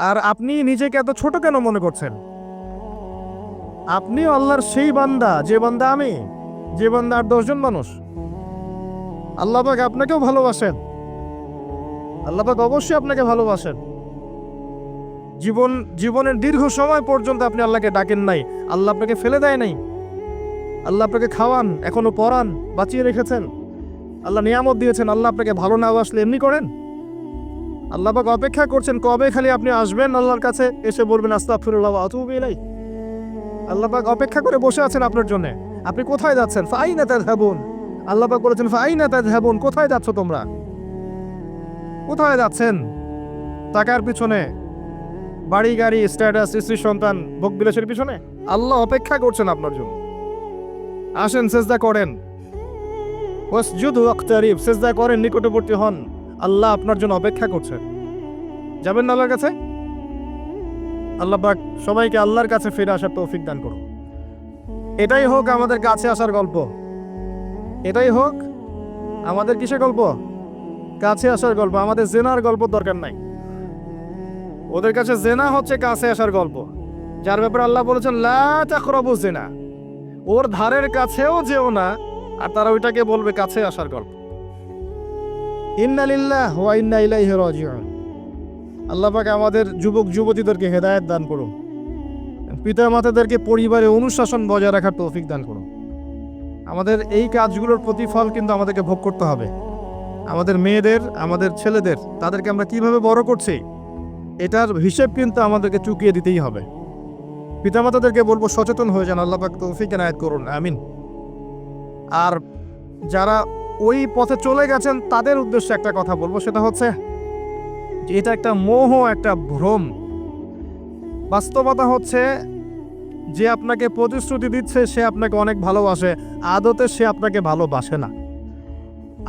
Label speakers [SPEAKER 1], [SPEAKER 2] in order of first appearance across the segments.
[SPEAKER 1] আর আপনি নিজেকে এত ছোট কেন মনে করছেন? আপনি আল্লাহর সেই বান্দা, যে বান্দা আমি, যে বান্দা আর 10 জন মানুষ। আল্লাহ পাক আপনাকেও ভালোবাসেন। আল্লাহ পাক অবশ্যই আপনাকে ভালোবাসেন। জীবনের দীর্ঘ সময় পর্যন্ত আপনি আল্লাহকে ডাকেন নাই, আল্লাহ আপনাকে ফেলে দেয় নাই। আল্লাহ আপনাকে খাওয়ান, এখনো পরান, বাঁচিয়ে রেখেছেন। আল্লাহ নিয়ামত দিয়েছেন। আল্লাহ আপনাকে ভালো না বাসলে এমনি করেন? আল্লাহ পাক অপেক্ষা করছেন কবে খালি আপনি আসবেন আল্লাহর কাছে, এসে বলবেন আস্তাগফিরুল্লাহ ওয়া আতুবু ইলাইহি। আল্লাহ পাক অপেক্ষা করে বসে আছেন আপনার জন্য। আপনি কোথায় যাচ্ছেন? ফাইনা তাযহাবুন। আল্লাহ পাক বলেছেন ফাইনা তাযহাবুন, কোথায় যাচ্ছ তোমরা? কোথায় যাচ্ছেন? টাকার পিছনে, বাড়ি গাড়ি, স্ট্যাটাস, স্ত্রী সন্তান, ভোগবিলাসের পিছনে? আল্লাহ অপেক্ষা করছেন আপনার জন্য। আসেন, সেজদা করেন। ওয়াসজুদু ওয়াকতারিব, সেজদা করেন, নিকটবর্তী হন। আল্লাহ আপনার জন্য অপেক্ষা করছেন। যাবেন না আল্লাহর কাছে? আল্লাহ পাক সবাইকে আল্লাহর কাছে ফিরে আসার তৌফিক দান করুন। এটাই হোক আমাদের কাছে আসার গল্প। এটাই হোক আমাদের কিসের গল্প? কাছে আসার গল্প। আমাদের জেনার গল্প দরকার নাই। ওদের কাছে জেনা হচ্ছে কাছে আসার গল্প, যার ব্যাপারে আল্লাহ বলেছেন লা তাকরাবু জিনা। ওর ধারের কাছেও যেও না, আর তারা ওইটাকে বলবে কাছে আসার গল্প। ইন্না লিল্লাহি ওয়া ইন্না ইলাইহি রাজিউন। আল্লাহ পাক আমাদের যুবক যুবতীদেরকে হেদায়েত দান করুন। পিতা মাতাদেরকে পরিবারে অনুশাসন বজায় রাখার তৌফিক দান করুন। আমাদের এই কাজগুলোর প্রতিফল কিন্তু আমাদেরকে ভোগ করতে হবে। আমাদের মেয়েদের, আমাদের ছেলেদের, তাদেরকে আমরা কিভাবে বড় করছি, এটার হিসেব কিন্তু আমাদেরকে চুকিয়ে দিতেই হবে। পিতামাতাদেরকে বলবো সচেতন হয়ে যান। আল্লাহ পাক তৌফিক এনায়েত করুন, আমিন। আর যারা ওই পথে চলে গেছেন তাদের উদ্দেশ্যে একটা কথা বলবো, সেটা হচ্ছে যে এটা একটা মোহ, একটা ভ্রম। বাস্তবতা হচ্ছে যে আপনাকে প্রতিশ্রুতি দিচ্ছে সে আপনাকে অনেক ভালোবাসে, আদতে সে আপনাকে ভালোবাসে না।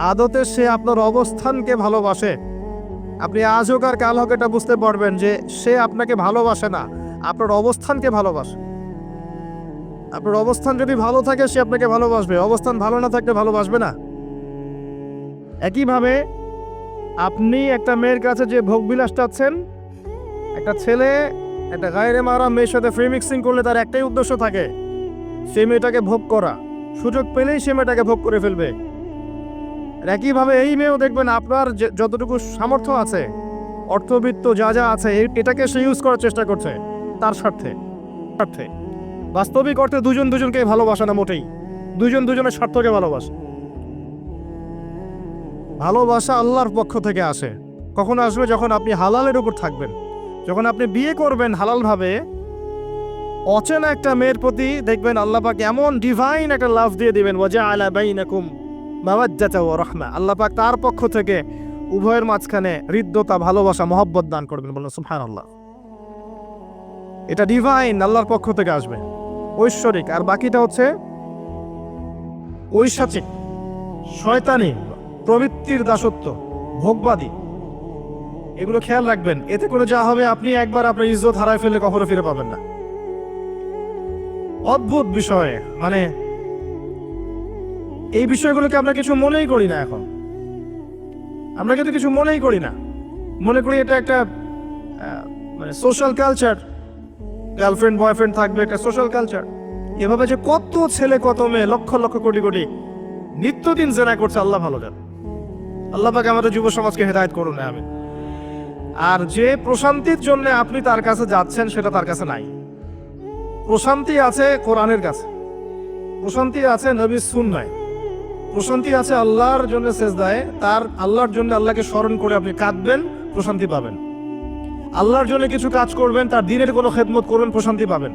[SPEAKER 1] আদতে সে আপনার অবস্থানকে ভালোবাসে। আপনি আজ হোক আর কাল হোক এটা বুঝতে পারবেন যে সে আপনাকে ভালোবাসে না, আপনার অবস্থানকে ভালোবাসে। আপনার অবস্থান যদি ভালো থাকে সে আপনাকে ভালোবাসবে, অবস্থান ভালো না থাকলে ভালোবাসবে না। একইভাবে আপনি একটা মেয়ের কাছে যে ভোগবিলাস চাচ্ছেন, একটা ছেলে একটা গায়রে মাহরাম মেয়ের সাথে ফ্রি মিক্সিং করলে তার একটাই উদ্দেশ্য থাকে, সে মেয়েটাকে ভোগ করা। সুযোগ পেলেই সে মেয়েটাকে ভোগ করে ফেলবে। আর একইভাবে এই মেয়েও দেখবেন আপনার যতটুকু সামর্থ্য আছে, অর্থবিত্ত যা যা আছে, এটাকে সে ইউজ করার চেষ্টা করছে তার স্বার্থে। বাস্তবিক অর্থে দুজন দুজনকে ভালোবাসে না মোটেই, দুজন দুজনের স্বার্থকে ভালোবাসে। ভালোবাসা আল্লাহর পক্ষ থেকে আসে। কখন আসবে? যখন আপনি হালালের উপর থাকবেন, যখন আপনি বিয়ে করবেন হালালভাবে। অচেনা একটা মেয়ের প্রতি দেখবেন আল্লাহ পাক এমন ডিভাইন একটা লাভ দিয়ে দিবেন, ওয়াজআলা বাইনাকুম মাওয়াজ্জাতা ওয়া রাহমা। আল্লাহ পাক তার পক্ষ থেকে উভয়ের মাঝখানে হৃদ্যতা, ভালোবাসা, মহব্বত দান করবেন। বলুন সুবহানাল্লাহ। এটা ডিভাইন, আল্লাহর পক্ষ থেকে আসবে, ঐশ্বরিক। আর বাকিটা হচ্ছে ঐশাচিক, শয়তানি, প্রবৃত্তির দাসত্ব, ভোগবাদী। এগুলো খেয়াল রাখবেন। এতে করে যা হবে, আপনি একবার আপনার ইজ্জত হারায় ফেললে কখনো ফিরে পাবেন না। অদ্ভুত বিষয়। মানে এই বিষয়গুলোকে আমরা কিছু মনেই করি না এখন। আমরা কিন্তু কিছু মনেই করি না, মনে করি এটা একটা মানে সোশ্যাল কালচার। গার্লফ্রেন্ড বয়ফ্রেন্ড থাকবে, একটা সোশ্যাল কালচার। এভাবে যে কত ছেলে কত মেয়ে, লক্ষ লক্ষ কোটি কোটি নিত্যদিন জেনা করছে, আল্লাহ ভালো জানে। আল্লাহ পাক আমাদের যুব সমাজকে হেদায়েত করুন, আমিন। আর যে প্রশান্তির জন্য আপনি তার কাছে যাচ্ছেন সেটা তার কাছে নাই। প্রশান্তি আছে কোরআনের কাছে, প্রশান্তি আছে নবীর সুন্নায়, প্রশান্তি আছে আল্লাহর জন্য সেজদায়। তার আল্লাহর জন্য আল্লাহকে স্মরণ করে আপনি কাঁদবেন, প্রশান্তি পাবেন। আল্লাহর জন্য কিছু কাজ করবেন, তার দ্বীনের কোনো খেদমত করবেন, প্রশান্তি পাবেন।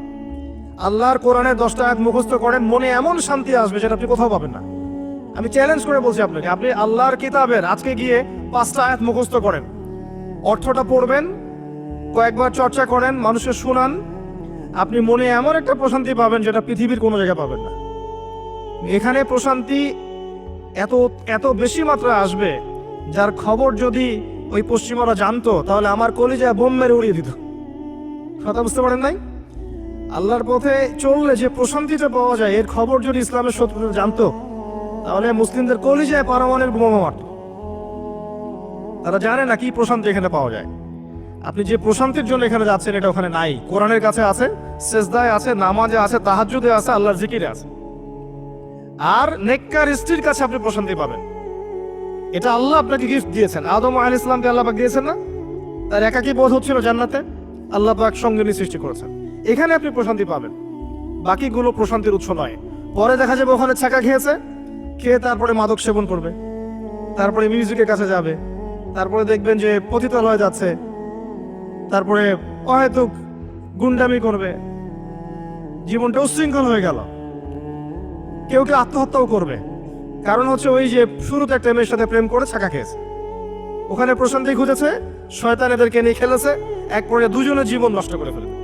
[SPEAKER 1] আল্লাহর কোরআনের 10টা আয়াত মুখস্থ করেন, মনে এমন শান্তি আসবে যেটা আপনি কোথাও পাবেন না। আমি চ্যালেঞ্জ করে বলছি আপনাকে, আপনি আল্লাহর কিতাবের আজকে গিয়ে 5টা আয়াত মুখস্থ করেন, অর্থটা পড়বেন, কয়েকবার চর্চা করেন, মানুষের শোনান, আপনি মনে এমন একটা প্রশান্তি পাবেন যেটা পৃথিবীর কোনো জায়গায় পাবেন না। এখানে প্রশান্তি এত এত বেশি মাত্রায় আসবে, যার খবর যদি ওই পশ্চিমারা জানতো তাহলে আমার কলিজায় বোম মেরে উড়িয়ে দিত। কথা বুঝতে পারেন নাই? আল্লাহর পথে চললে যে প্রশান্তিটা পাওয়া যায়, এর খবর যদি ইসলামের শত্রুরা জানতো তাহলে মুসলিমদের কলিজায় পারমাণবিক বোমা মারত। তারা জানে না কি প্রশান্তি এখানে পাওয়া যায়। আপনি যে প্রশান্তির জন্য এখানে যাচ্ছেন এটা ওখানে নাই। কোরআনের কাছে আছে, সেজদায় আছে, নামাজে আছে, তাহাজ্জুদে আছে, আল্লাহর জিকিরে আছে। আর নেককার স্ত্রীর কাছে আপনি প্রশান্তি পাবেন। এটা আল্লাহ আপনাকে গিফট দিয়েছেন। আদম আলাইহিস সালামকে আল্লাহ পাক দিয়েছেন না? তার একাকী বোধ হচ্ছিল জান্নাতে, আল্লাহ পাক সঙ্গিনী সৃষ্টি করেছেন। এখানে আপনি প্রশান্তি পাবেন, বাকিগুলো প্রশান্তির উৎস নয়। পরে দেখা যাবে ওখানে ছাকা খেয়েছে, খেয়ে তারপরে মাদক সেবন করবে, তারপরে মিউজিকের কাছে যাবে, তারপরে দেখবেন যে পতিতালয়ে যাচ্ছে, তারপরে হয়তো গুন্ডামি করবে, জীবনটা উচ্ছৃঙ্খল হয়ে গেল। কেউ কেউ আত্মহত্যাও করবে, কারণ হচ্ছে ওই যে শুরুতে একটা মেয়ের সাথে প্রেম করে ছাকা খেয়েছে, ওখানে প্রশান্তি খুঁজেছে, শয়তান এদেরকে নিয়ে খেলেছে, এক পর্যায়ে দুজনের জীবন নষ্ট করে ফেলেছে।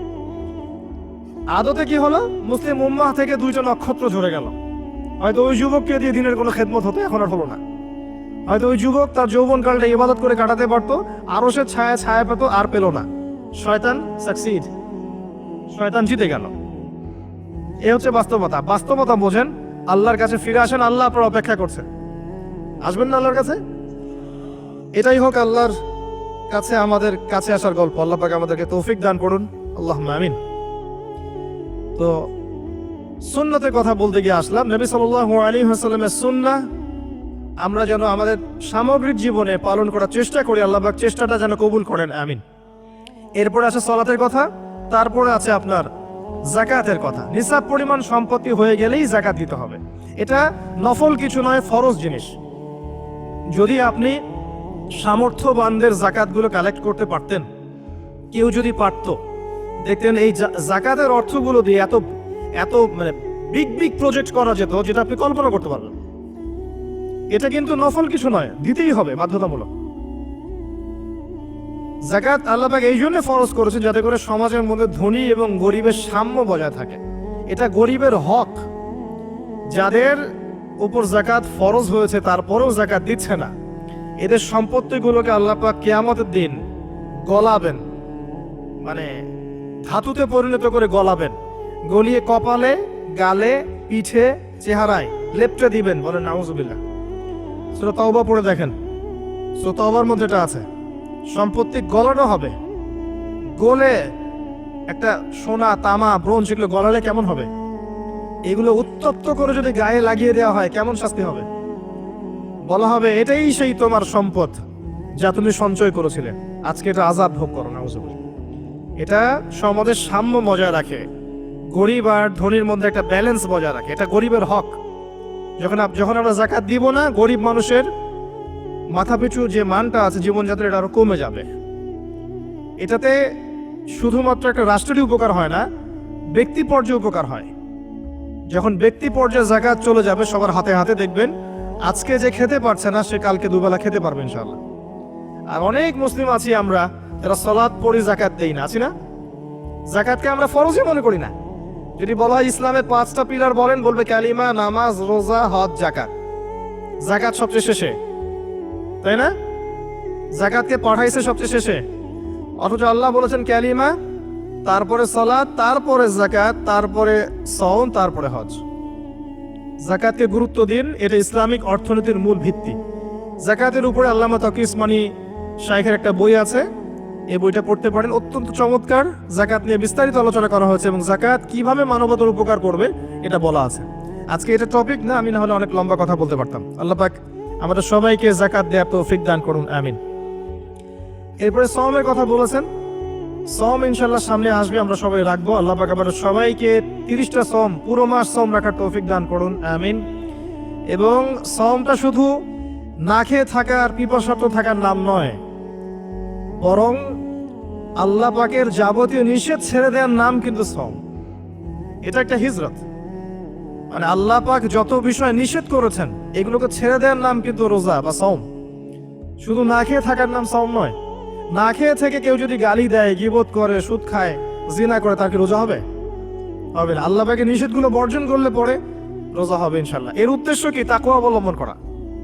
[SPEAKER 1] আদতে কি হলো, মুসলিম উম্মাহ থেকে দুইটা নক্ষত্র ঝরে গেল। হয়তো ওই যুবককে দিয়ে দিনের কোনো খেদমত হতো, এখন আর হলো না। হয়তো ওই যুবক তার যৌবনকালটা ইবাদত করে কাটাতে পারতো, আরো সে ছায়া ছায়া পেত, আর পেল না। শয়তান সাকসিড, শয়তান জিতে গেল। এ হচ্ছে বাস্তবতা। বাস্তবতা বোঝেন, আল্লাহর কাছে ফিরে আসেন, আল্লাহ আপনার অপেক্ষা করছেন। আসবেন না আল্লাহর কাছে? এটাই হোক আল্লাহর কাছে আমাদের কাছে আসার গল্প। আল্লাহ পাক আমাদেরকে তৌফিক দান করুন, আল্লাহুম্মা আমিন। তো সুন্নতের কথা বলতে গিয়ে আসলাম। নবী সাল্লাল্লাহু আলাইহি ওয়াসাল্লামের সুন্নাহ আমরা যেন আমাদের সামগ্রিক জীবনে পালন করার চেষ্টা করি, আল্লাহ পাক চেষ্টাটা যেন কবুল করেন, আমিন। এরপরে আছে সালাতের কথা, তারপরে আছে আপনার যাকাতের কথা। নিসাব পরিমাণ সম্পত্তি হয়ে গেলেই যাকাত দিতে হবে। এটা নফল কিছু নয়, ফরজ জিনিস। যদি আপনি সামর্থ্যবানদের যাকাতগুলো কালেক্ট করতে পারতেন, কেউ যদি পারত, দেখতেন এই যাকাতের অর্থগুলো দিয়ে এত এত মানে বিগ বিগ প্রজেক্ট করা যেত, যেটা আপনি কল্পনা করতে পারবেন। এটা কিন্তু নফল কিছু নয়, দিতেই হবে, বাধ্যতামূলক। যাকাত আল্লাহ পাক এই জন্য ফরজ করেছেন যাতে করে সমাজের মধ্যে ধনী এবং গরিবের সাম্য বজায় থাকে। এটা গরিবের হক। যাদের উপর যাকাত ফরজ হয়েছে তারপরেও যাকাত দিচ্ছে না, এদের সম্পত্তিগুলোকে আল্লাহ পাক কিয়ামতের দিন গলাবেন, মানে ধাতুতে পরিণত করে গলাবেন, গলিয়ে কপালে, গালে, পিঠে, চেহারায় লেপটে দিবেন। বলেন নাউজুবিল্লাহ। সূরা তাওবা পড়ে দেখেন, সূরা তাওবার মধ্যে এটা আছে। সম্পত্তি গলানো হবে, গলে একটা সোনা, তামা, ব্রোঞ্জ এগুলো গলালে কেমন হবে? এগুলো উত্তপ্ত করে যদি গায়ে লাগিয়ে দেওয়া হয় কেমন শাস্তি হবে? বলা হবে এটাই সেই তোমার সম্পদ যা তুমি সঞ্চয় করেছিলে, আজকে এটা আযাব ভোগ করো। নাউজুবিল্লাহ। এটা সমাজের সাম্য বজায় রাখে, গরিব আর ধনীর মধ্যে একটা ব্যালেন্স বজায় রাখে। এটা গরিবের হক। যখন আমরা যাকাত দিব না, গরিব মানুষের মাথাপিছু যে মানটা আছে জীবনযাত্রা, এটা আরো কমে যাবে। এটাতে শুধুমাত্র একটা রাষ্ট্রেরই উপকার হয় না, ব্যক্তি পর্যায়ে উপকার হয়। যখন ব্যক্তি পর্যায়ে যাকাত চলে যাবে সবার হাতে হাতে, দেখবেন আজকে যে খেতে পারছে না সে কালকে দুবেলা খেতে পারবে ইনশাআল্লাহ। আর অনেক মুসলিম আছি আমরা যারা সালাত পড়ি, যাকাত দেই না, আছি না? যাকাতকে আমরা ফরজই মনে করি না। যদি বলা হয় ইসলামের 5টা পিলার বলেন, বলবে কালিমা, নামাজ, রোজা, হজ, যাকাত। যাকাত সবচেয়ে শেষে, তাই না? যাকাতকে পাঠাইছে সবচেয়ে শেষে, অথচ আল্লাহ বলেছেন কালিমা, তারপরে সালাত, তারপরে যাকাত, তারপরে সওম, তারপরে হজ। যাকাতকে গুরুত্ব দিন, এটা ইসলামিক অর্থনীতির মূল ভিত্তি। যাকাতের উপরে আল্লামা তাকি উসমানী শাইখের একটা বই আছে, এই বইটা পড়তে পারেন, অত্যন্ত চমৎকার। যাকাত নিয়ে বিস্তারিত আলোচনা করা হয়েছে এবং যাকাত কিভাবে মানবতার উপকার করবে এটা বলা আছে। আজকে এটা টপিক না, আমি না হলে অনেক লম্বা কথা বলতে পারতাম। আল্লাহ পাক আমাদের সবাইকে যাকাত দেওয়ার তৌফিক দান করুন, আমিন। এরপরে সওমের কথা বলেছেন। সওম ইনশাআল্লাহ সামনে আসবে, আমরা সবাই রাখবো। আল্লাহ পাক আমাদের সবাইকে 30টা সওম, পুরো মাস সওম রাখার তৌফিক দান করুন, আমিন। এবং সওমটা শুধু না খেয়ে থাকার, পিপাসার্ত থাকার নাম নয়, বরং আল্লাহ পাকের যাবতীয় নিষেধ ছেড়ে দেওয়ার নাম কিন্তু সওম। এটা একটা হিজরত। মানে আল্লাহ পাক যত বিষয় নিষেধ করেছেন এগুলোকে ছেড়ে দেওয়ার নাম কিন্তু রোজা বা সওম। শুধু না খেয়ে থাকার নাম সওম নয়। না খেয়ে থেকে কেউ যদি গালি দেয়, গীবত করে, সুদ খায়, জিনা করে, তার কি রোজা হবে? হবে না। আল্লাহ পাকের নিষেধগুলো বর্জন করলে পরে রোজা হবে ইনশাআল্লাহ। এর উদ্দেশ্য কি? তাকওয়া অবলম্বন করা।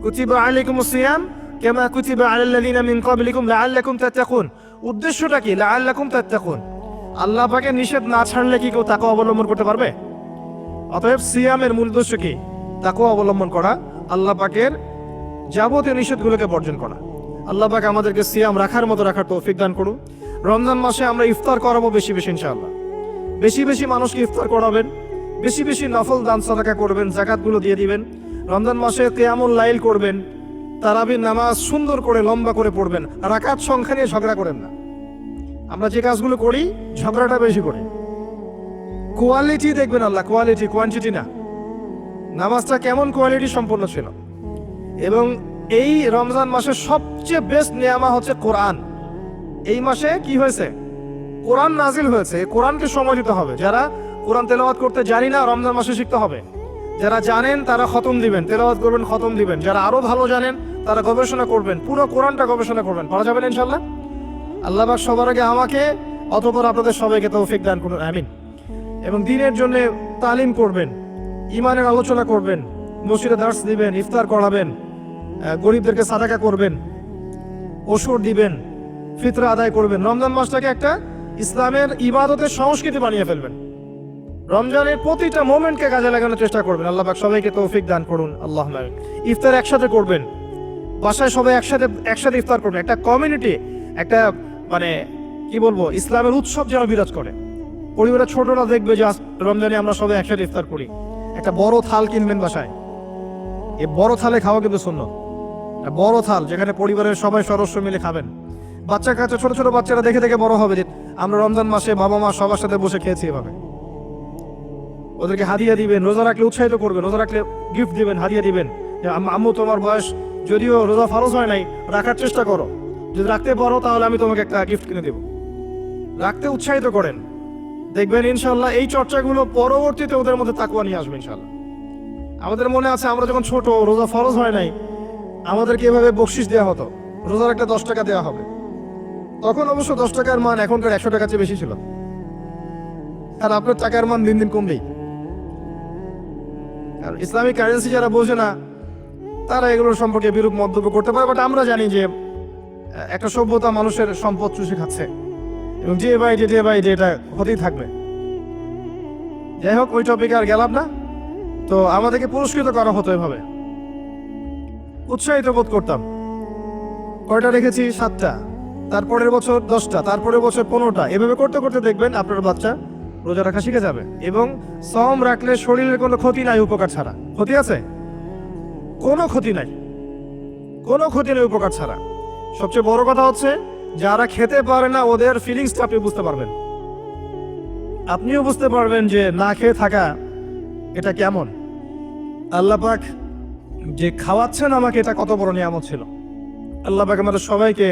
[SPEAKER 1] কুতিবা আলাইকুমুস সিয়াম কামা কুতিবা আলাল্লাযিনা মিন ক্বাবলিকুম লাআল্লাকুম তাত্তাকুন। উদ্দেশ্যটা কি? লাআল্লাকুম তাত্তাকুন। আল্লাহ পাকের নিষেধ না ছাড়লে কি কেউ তাকওয়া অবলম্বন করতে পারবে? অতএব সিয়ামের মূল উদ্দেশ্য কি? তাকওয়া অবলম্বন করা, আল্লাহ পাকের যাবতীয় নিষেধগুলোকে বর্জন করা। আল্লাহ পাক আমাদেরকে সিয়াম রাখার মতো রাখার তৌফিক দান করুন। রমজান মাসে আমরা ইফতার করাবো বেশি বেশি ইনশাআল্লাহ। বেশি বেশি মানুষকে ইফতার করাবেন, বেশি বেশি নফল দান সাদাকা করবেন, যাকাতগুলো দিয়ে দিবেন। রমজান মাসে কিয়ামুল লাইল করবেন, তারাবির নামাজ সুন্দর করে লম্বা করে পড়বেন। রাকাত সংখ্যা নিয়ে ঝগড়া করেন না। আমরা যে কাজগুলো করি ঝগড়াটা বেশি করি। কোয়ালিটি দেখবেন আল্লাহ, কোয়ালিটি, কোয়ান্টিটি না। নামাজটা কেমন কোয়ালিটি সম্পন্ন ছিল। এবং এই রমজান মাসের সবচেয়ে বেস্ট নিয়ামা হচ্ছে কোরআন। এই মাসে কি হয়েছে? কোরআন নাজিল হয়েছে। কোরআনকে সময় দিতে হবে। যারা কোরআন তেলাওয়াত করতে জানি না, রমজান মাসে শিখতে হবে। যারা জানেন তারা খতম দিবেন, তেলাওয়াত করবেন, খতম দিবেন। যারা আরো ভালো জানেন তারা গবেষণা করবেন, পুরো কোরআনটা গবেষণা করবেন। পারা যাবেন ইনশাআল্লাহ। আল্লাহ পাক সবার আগে আমাকে, অতঃপর আপনাদের সবাইকে তৌফিক দান করুন, আমিন। এবং দ্বীনের জন্য তালিম করবেন, ঈমানের আলোচনা করবেন, মসজিদে দার্স দিবেন, ইফতার করাবেন, গরিবদেরকে সাদাকা করবেন, ওষুধ দিবেন, ফিতরা আদায় করবেন। রমজান মাসটাকে একটা ইসলামের ইবাদতের সংস্কৃতি বানিয়ে ফেলবেন। রমজানের প্রতিটা মোমেন্টকে কাজে লাগানোর চেষ্টা করবেন। আল্লাহ পাক সবাইকে তৌফিক দান করুন, আল্লাহুম্মা আমিন। ইফতার একসাথে করবেন, বাসায় সবাই একসাথে ইফতার করবেন। একটা কমিউনিটি, একটা মানে কি বলবো, ইসলামের উৎসব যেন বিরাজ করে। পরিবারের ছোটরা দেখবে যে রমজানে আমরা সবাই একসাথে ইফতার করি। একটা বড় থাল কিনবেন বাসায়, এই বড় থালে খাওয়া কিন্তু সুন্নাত। বড় থাল যেখানে পরিবারের সবাই সদস্য মিলে খাবেন। বাচ্চা কাচ্চা, ছোট ছোট বাচ্চারা দেখে দেখে বড় হবে যে আমরা রমজান মাসে বাবা মা সবার সাথে বসে খেয়েছি। এভাবে ওদেরকে হাদিয়া দিবেন, রোজা রাখলে উৎসাহিত করবেন, রোজা রাখলে গিফট দিবেন, হাদিয়া দিবেন। আম্মু তোমার বয়স যদিও রোজা ফরজ হয় নাই, রাখার চেষ্টা করো, যদি রাখতে পারো তাহলে আমি তোমাকে একটা গিফট কিনে দেবো। রাখতে উৎসাহিত করেন, দেখবেন ইনশাআল্লাহ এই চর্চাগুলো পরবর্তীতে ওদের মধ্যে তাকওয়া নিয়ে আসবে ইনশাআল্লাহ। আমাদের মনে আছে আমরা যখন ছোট, রোজা ফরজ হয় নাই, আমাদেরকে এভাবে বকশিস দেওয়া হতো, রোজার একটা 10 টাকা দেওয়া হবে। তখন অবশ্য 10 টাকার মান এখনকার 100 টাকার চেয়ে বেশি ছিল। আর আপনার টাকার মান দিন দিন কমবেই। আর ইসলামিক কারেন্সি যারা বোঝে না তারা এগুলোর সম্পর্কে বিরূপ মন্তব্য করতে পারে। বাট আমরা জানি যে একটা সভ্যতা মানুষের সম্পদ চুষে খাচ্ছে, এবং যে বাই যে এটা হতেই থাকবে। যাই হোক, ওই টপিকে আর গেলাম না। তো আমাদেরকে পুরস্কৃত করা হতো এভাবে, উৎসাহিত বোধ করতাম। কয়টা রেখেছি? 7টা, তারপরের বছর 10টা, তারপরের বছর 15টা। এভাবে করতে করতে দেখবেন আপনার বাচ্চা রোজা রাখা শিখে যাবে। এবং সওম রাখলে শরীরের কোনো ক্ষতি নাই, উপকার ছাড়া। ক্ষতি আছে? কোনো ক্ষতি নাই, কোনো ক্ষতি নেই উপকার ছাড়া। সবচেয়ে বড় কথা হচ্ছে যারা খেতে পারে না ওদের ফিলিংসটা আপনি বুঝতে পারবেন। আপনিও বুঝতে পারবেন যে না খেয়ে থাকা এটা কেমন। আল্লাহ পাক যে খাওয়াচ্ছেন আমাকে, এটা কত বড় নিয়ামত ছিল। আল্লাহ পাক আমাদের সবাইকে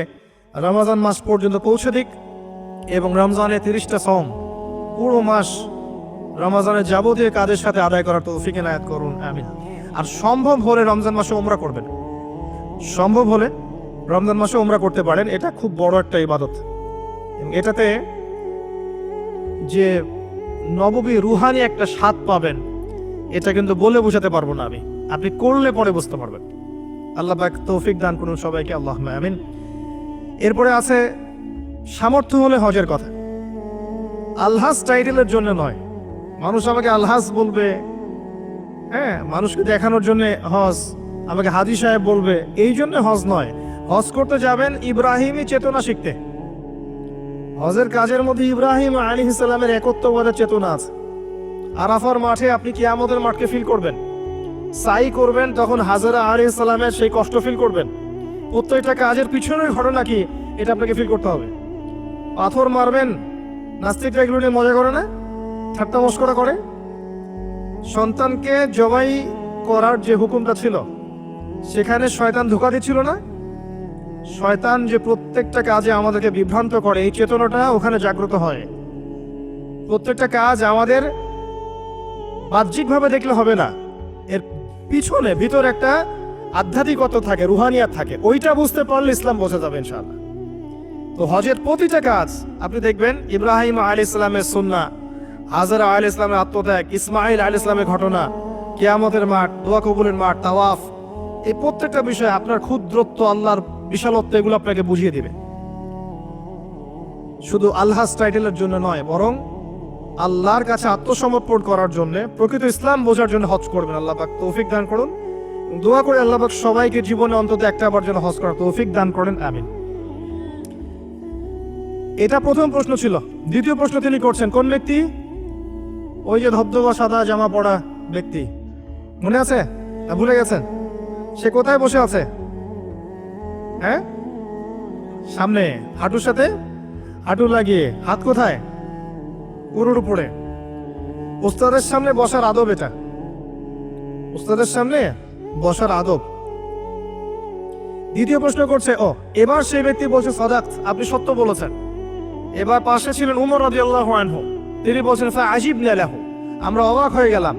[SPEAKER 1] রমজান মাস পর্যন্ত পৌঁছে দিক, এবং রমজানের 30টা সওম পুরো মাস রমজানের যাবতীয় কাজের সাথে আদায় করার তৌফিক এনায়েত করুন, আমিন। আর সম্ভব হলে রমজান মাসে উমরা করবেন। সম্ভব হলে রমজান মাসে উমরা করতে পারেন। এটা খুব বড় একটা ইবাদত। এটাতে যে নববী রুহানি একটা স্বাদ পাবেন, এটা কিন্তু বলে বোঝাতে পারবো না আমি। আপনি করলে পরে বুঝতে পারবেন। আল্লাহ পাক তৌফিক দান করুন সবাইকে, আল্লাহুম্মা আমিন। এরপরে আছে সামর্থ্য হলে হজের কথা। আলহাজ টাইটেলের জন্য নয়। মানুষ আমাকে আলহাজ বলবে, হ্যাঁ, মানুষকে দেখানোর জন্য হজ, আমাকে হাজী সাহেব বলবে, এই জন্য হজ নয়। হজ করতে যাবেন ইব্রাহিমী চেতনা শিখতে। হজের কাজের মধ্যে ইব্রাহিম আলাইহিস সালামের একত্ববাদের চেতনা আছে। আরাফার মাঠে আপনি কিয়ামতের মাঠকে ফিল করবেন। সাই করবেন, তখন হাজরা আলাইহিস সালামের সেই কষ্ট ফিল করবেন। প্রত্যেকটা কাজের পিছনের ঘটনা কি এটা আপনাকে ফিল করতে হবে। পাথর মারবেন, নাস্তিকরা এগুলো নিয়ে মজা করে না, ঠাট্টা মশকরা করে। সন্তানকে জবাই করার যে হুকুমটা ছিল, সেখানে শয়তান ধোঁকা দিচ্ছিল না? শয়তান যে প্রত্যেকটা কাজে আমাদেরকে বিভ্রান্ত করে, এই চেতনাটা ওখানে জাগ্রত হয়। প্রত্যেকটা কাজ আমাদের বাহ্যিকভাবে দেখলে হবে না, এর পিছনে ভিতর একটা আধ্যাত্মিকতা থাকে, রুহানিয়াত থাকে। ওইটা বুঝতে পারলে ইসলাম বোঝা যাবে ইনশাআল্লাহ। তো হজের প্রতিটা কাজ আপনি দেখবেন ইব্রাহিম আলাইহিস সালামের সুন্নাহ, হাজরা আলাইহিস সালামের আত্মত্যাগ, ইসমাইল আলাইহিস সালামের ঘটনা, কিয়ামতের মাঠ, দোয়া কবুলের মাঠ, তাওয়াফ, এই প্রত্যেকটা বিষয় আপনার ক্ষুদ্রত্ব, আল্লাহর বিশালত্ব, এগুলো আপনাকে বুঝিয়ে দিবে। শুধু আলহাজ টাইটেলের জন্য নয়, বরং আল্লাহর কাছে আত্মসমর্পণ করার জন্য, প্রকৃত ইসলাম বোঝার জন্য হজ করবেন। আল্লাহ পাক তৌফিক দান করুন। দোয়া করে আল্লাহ পাক সবাইকে জীবনে অন্তত একটা বার যেন হজ করার তৌফিক দান করেন, আমিন। এটা প্রথম প্রশ্ন ছিল। দ্বিতীয় প্রশ্ন তিনি করছেন, কোন ব্যক্তি? ওই যে ধবধবা সাদা জামা পরা ব্যক্তি, মনে আছে না ভুলে গেছেন? সে কোথায় বসে আছে? হ্যাঁ, সামনে, হাঁটুর সাথে হাঁটু লাগিয়ে, হাত কোথায়? উরুর উপরে। উস্তাদের সামনে বসার আদব এটা, উস্তাদের সামনে বসার আদব। দ্বিতীয় প্রশ্ন করছে, ও এবার সেই ব্যক্তি বলছে সাদাত, আপনি সত্য বলেছেন। এবার পাশে ছিলেন উমর রাদিয়াল্লাহু আনহু, তিনি বলছেন ফাআজিবনা লাহু, আমরা অবাক হয়ে গেলাম।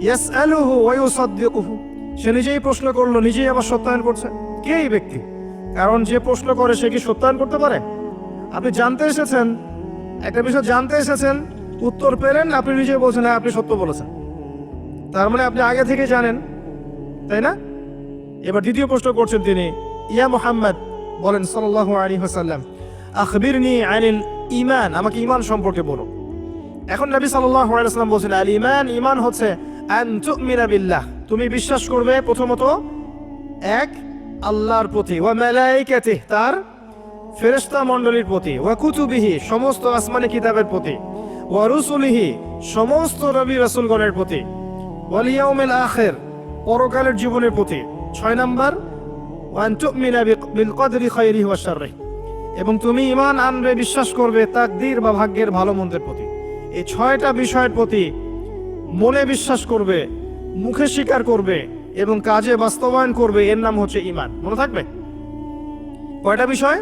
[SPEAKER 1] ইয়াসআলুহু ওয়া ইউসাদ্দিকুহু, সে নিজেই প্রশ্ন করলো, নিজেই আবার সত্যায়ন করছে। কে এই ব্যক্তি? কারণ যে প্রশ্ন করে সে কি সত্যায়ন করতে পারে? আপনি জানতে এসেছেন, একটা বিষয় জানতে এসেছেন, উত্তর পেলেন, আপনি নিজেই বলছেন হ্যাঁ আপনি সত্য বলেছেন, তার মানে আপনি আগে থেকে জানেন, তাই না? এবার দ্বিতীয় প্রশ্ন করছেন তিনি, ইয়া মুহাম্মদ, বলেন সাল্লাল্লাহু আলাইহি ওয়াসাল্লাম, আখবিরনি আনিল ঈমান, আমাকে ঈমান সম্পর্কে বলো। এখন নবী সাল্লাল্লাহু আলাইহি ওয়াসাল্লাম বলেন, আল ঈমান, ঈমান হচ্ছে আন তুমিনা বিল্লাহ, তুমি বিশ্বাস করবে প্রথমত এক আল্লাহর প্রতি, ওয়া মালাইকাতিহি, তার ফেরেশতা মণ্ডলীর প্রতি, ওয়া কুতুবিহি, সমস্ত আসমানি কিতাবের প্রতি, ওয়া রুসুলিহি, সমস্ত নবী রাসূলগণের প্রতি, ওয়াল ইয়াউমিল আখির, পরকালের জীবনের প্রতি। 6 নাম্বার, ওয়া আন তুমিনা বিল কদরি খায়রিহি ওয়া শাররিহি, এবং তুমি ঈমান আনবে, বিশ্বাস করবে তাকদীর বা ভাগ্যের ভালো মন্দের প্রতি। এই 6টা বিষয়ের প্রতি মনে বিশ্বাস করবে, মুখে স্বীকার করবে এবং কাজে বাস্তবায়ন করবে, এর নাম হচ্ছে ঈমান। মনে থাকবে? কয়টা বিষয়?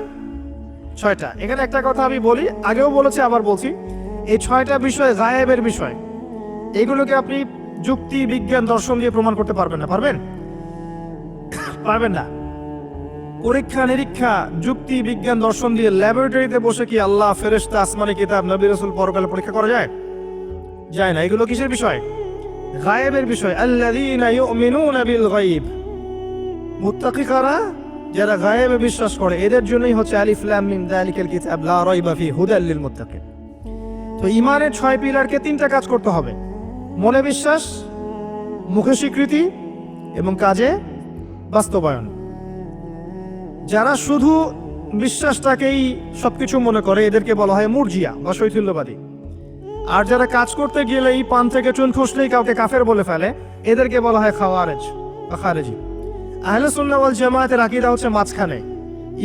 [SPEAKER 1] 6টা। এখানে একটা কথা আমি বলি, আগেও বলেছি আবার বলছি, এই 6টা বিষয় গায়েবের বিষয়। এগুলোকে আপনি যুক্তি, বিজ্ঞান, দর্শন দিয়ে প্রমাণ করতে পারবেন না। পারবেন? পারবেন না। পরীক্ষা নিরীক্ষা, যুক্তি, বিজ্ঞান, দর্শন দিয়ে ল্যাবরেটরিতে বসে কি আল্লাহ, ফেরেশতা, আসমানি কিতাব, নবী রাসূল, পরকালে পরীক্ষা করা যায়? যায় না। এগুলো কিসের বিষয়? গায়েবের বিষয়। আল্লাযীনা ইউমিনুনা বিল গায়ব, মুত্তাকি কারা? যারা গায়েবে বিশ্বাস করে, এদের জন্যই হচ্ছে আলিফ লাম মিম যালিকাল কিতাব লা রাইবা ফিহি হুদাল লিল মুত্তাকিন। তো ঈমানের 6 পিলারকে 3টা কাজ করতে হবে: মনে বিশ্বাস, মুখে স্বীকৃতি এবং কাজে বাস্তবায়ন। যারা শুধু বিশ্বাসটাকেই সবকিছু মনে করে, এদেরকে বলা হয় মুরজিয়া বা শৈথিল্যবাদী। আর যারা কাজ করতে গেলেই পান থেকে চুন খসলেই কাউকে কাফের বলে ফেলে, এদেরকে বলা হয় খাওয়ারেজ বা খারেজি। আহলে সুন্নাহ ওয়াল জামায়াতের আকীদা হচ্ছে মাঝখানে।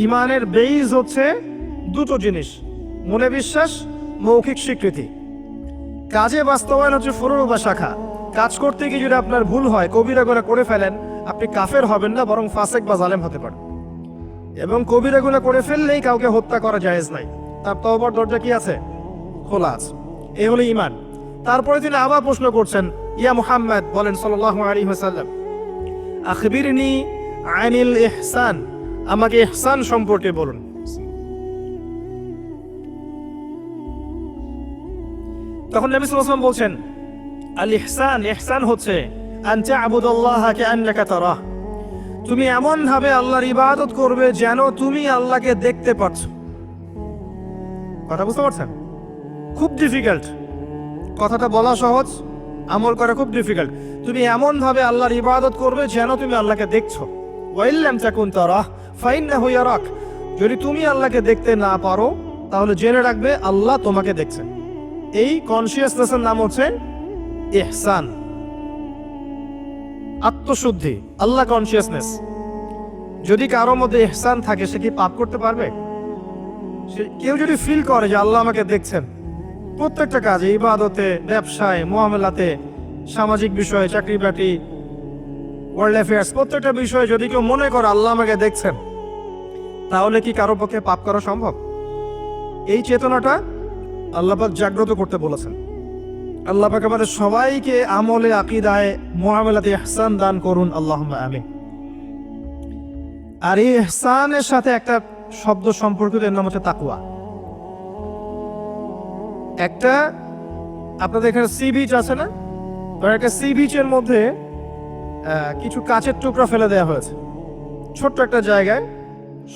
[SPEAKER 1] ঈমানের বেইজ হচ্ছে দুটো জিনিস: মনে বিশ্বাস, মৌখিক স্বীকৃতি। কাজে বাস্তবায়ন হচ্ছে ফুরু বা শাখা। কাজ করতে গিয়ে যদি আপনার ভুল হয়, কবিরা গুনাহ করে ফেলেন, আপনি কাফের হবেন না, বরং ফাসেক বা জালেম হতে পারেন। এবং কবিরা গুনাহ করে ফেললেই কাউকে হত্যা করা জায়েজ নাই, তার তওবার দরজা কি আছে? খোলা আছে। এই হলো ঈমান। তারপরে তিনি আবার প্রশ্ন করছেন, ইয়া মুহাম্মদ, বলেন সাল্লাল্লাহু আলাইহি ওয়াসাল্লাম, আখবিরনি আনিল ইহসান, আমাকে ইহসান সম্পর্কে বলুন। তখন নবী সাল্লাল্লাহু আলাইহি ওয়াসাল্লাম বলছেন, আল ইহসান, ইহসান হচ্ছে আন তা'বুদাল্লাহা কাআন্নাকা তারাহ, তুমি এমন ভাবে আল্লাহর ইবাদত করবে যেন তুমি আল্লাহকে দেখতে পাচ্ছ। কথা বুঝতে পারছেন? খুব ডিফিকাল্ট। কথাটা বলা সহজ, আমল করা খুব ডিফিকাল্ট। তুমি এমন ভাবে আল্লাহর ইবাদত করবে যেন তুমি আল্লাহকে দেখছো। ওয়া ইল্লাম তাকুন তারাহ ফাইন্নাহু ইয়ারাক, যদি তুমি আল্লাহকে দেখতে না পারো তাহলে জেনে রাখবে আল্লাহ তোমাকে দেখছেন। এই কনসিয়াসনেসের নাম হচ্ছে ইহসান, আত্মশুদ্ধি, আল্লাহ কনসিয়াসনেস। যদি কারো মধ্যে ইহসান থাকে, সে কি পাপ করতে পারবে? কেউ যদি ফিল করে যে আল্লাহ আমাকে দেখছেন, প্রত্যেকটা কাজে, ইবাদতে, ব্যবসায়, মুআমালাতে, সামাজিক বিষয়ে, চাকরি বাকরি, ওয়ার্ল্ড অ্যাফেয়ার্স, প্রত্যেকটা বিষয়ে যদি কেউ মনে করে আল্লাহ আমাকে দেখছেন, তাহলে কি কারো পক্ষে পাপ করা সম্ভব? এই চেতনাটা আল্লাহ পাক জাগ্রত করতে বলেছেন। আল্লাহ পাক আমাদের সবাইকে আমলে, আকীদায়, মুআমালাতে ইহসান দান করুন, আল্লাহুম্মা আমিন। আর এই ইহসানের সাথে একটা শব্দ সম্পর্কিত, এর নাম হচ্ছে তাকওয়া। একটা, আপনাদের এখানে সি বিচ আছে না? একটা সি বিচের মধ্যে কিছু কাচের টুকরা ফেলে দেওয়া হয়েছে। ছোট্ট একটা জায়গায়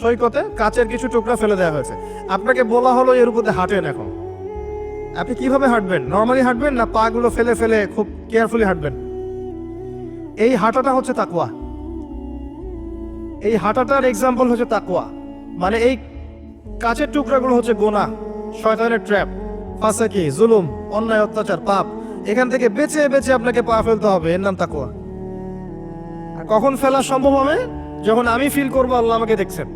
[SPEAKER 1] সৈকতে কাচের কিছু টুকরা ফেলে দেওয়া হয়েছে। আপনাকে বলা হলো এর উপরে হাঁটেন। এখন আপনি কিভাবে হাঁটবেন? নর্মালি হাঁটবেন না পা গুলো ফেলে ফেলে খুব কেয়ারফুলি হাঁটবেন? এই হাঁটাটা হচ্ছে তাকওয়া। এই হাঁটাটার এক্সাম্পল হচ্ছে তাকওয়া। মানে এই কাচের টুকরাগুলো হচ্ছে গোনা, শয়তানের ট্র্যাপ, ফাসাকি, জুলুম, অন্যায়, অত্যাচার, পাপ। এখান থেকে বেঁচে বেঁচে আপনাকে পা ফেলতে হবে, এর নাম তাকওয়া। আর কখন ফেলা সম্ভব হবে? যখন আমি ফিল করবো আল্লাহ আমাকে দেখছেন।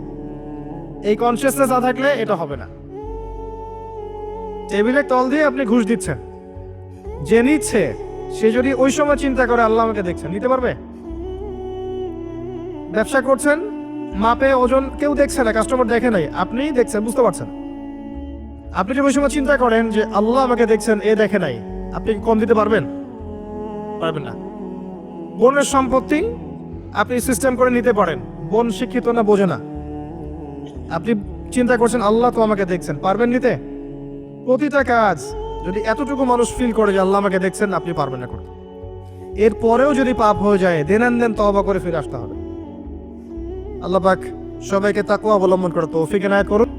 [SPEAKER 1] এই কনসিয়াসনেস না থাকলে এটা হবে না। টেবিলে তল দিয়ে আপনি ঘুষ দিচ্ছেন, যে নিচ্ছে সে যদি ওই সময় চিন্তা করে আল্লাহ আমাকে দেখছেন, নিতে পারবে? ব্যবসা করছেন, মাপে ওজন কেউ দেখছে না, কাস্টমার দেখে নাই, আপনি দেখছেন, বুঝতে পারছেন। আপনি যদি ওই সময় চিন্তা করেন যে আল্লাহ আমাকে দেখছেন, এ দেখে নাই, আপনি কি কম দিতে পারবেন? পারবেন না। বোনের সম্পত্তি আপনি সিস্টেম করে নিতে পারেন, বোন শিক্ষিত না, বোঝে না, আপনি চিন্তা করছেন আল্লাহ তো আমাকে দেখছেন, পারবেন নিতে? প্রতিটা কাজ যদি এতটুকু মানুষ ফিল করে যে আল্লাহ আমাকে দেখছেন, আপনি পারবেন না করতে। এরপরেও যদি পাপ হয়ে যায়, দেন তওবা করে ফিরে আসতে হবে। আল্লাহ পাক সবাইকে তাকওয়া অবলম্বন করে তৌফিক এনায়েত করুন।